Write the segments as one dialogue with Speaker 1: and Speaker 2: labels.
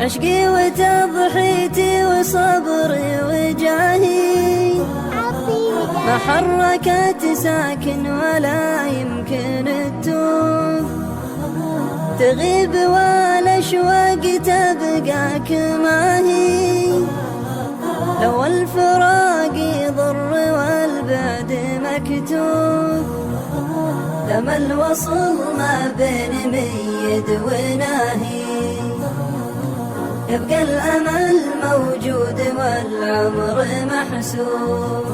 Speaker 1: عشقي وتضحيتي وصبري وجاهي ما حركت ساكن ولا يمكن تتوب، تغيب والأشواق تبقاك معي، لو الفراق يضر والبعد مكتوب، لما الوصل ما بين ميد وناهي، يبقى الأمل موجود والعمر محسوب.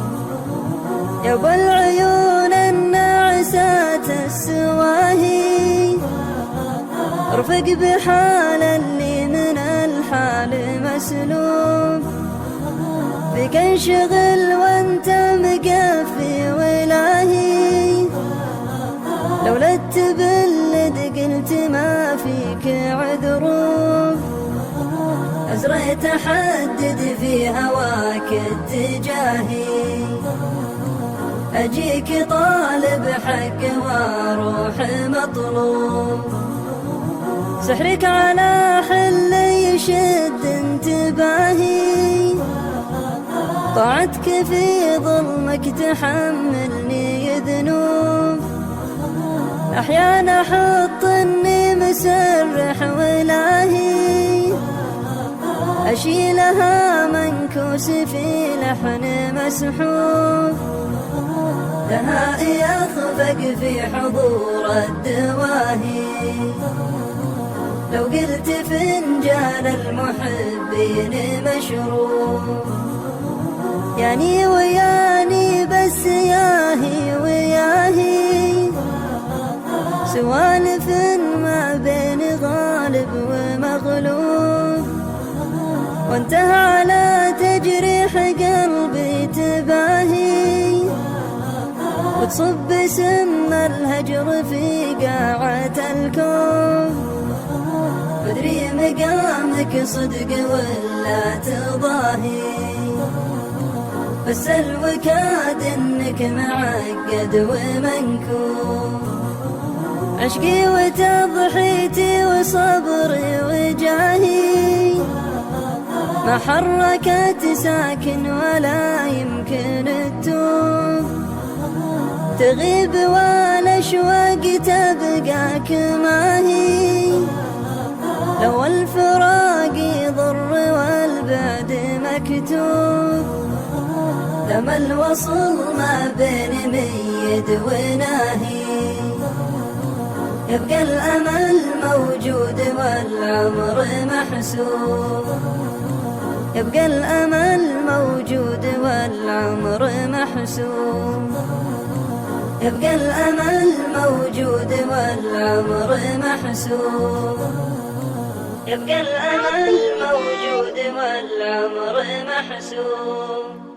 Speaker 1: يا ابو العيون الناعسات السواهي، ارفق بحال اللي من الحال مسلوب، بك انشغل وانت مقفي ولاهي، لولا التبلد قلت ما فيك عذروب، أزريت أحدد في هواك اتجاهي، أجيك طالب حق واروح مطلوب، سحرك على حل يشد انتباهي، طاعتك في ظلمك تحملني ذنوب، أحيانا أحط إني مسرح ولاهي، أشيلها منكوس في لحن مسحوب، دهائي أخفق في حضور الدواهي، لو قلت فنجان المحبين مشروب، ياني وياني بس ياهي وياهي، سوالف ما بين غالب ومغلوب، وانتهى على تجريح قلبي تباهي، وتصب سم الهجر في قاعة الكوب، مدري مقامك صدق ولا تضاهي، بس الوكاد انك معقد ومنكوب، عشقي وتضحيتي وصبري وجاهي، ما حركت ساكن ولا يمكن تتوب، تغيب والأشواق تبقاك معي، لو الفراق يضر والبعد مكتوب، لما الوصل ما بين ميد وناهي، يبقى الأمل موجود والعمر محسوب، يبقى الأمل موجود والعمر محسوب، يبقى الأمل موجود والعمر محسوب، يبقى الأمل موجود والعمر محسوب.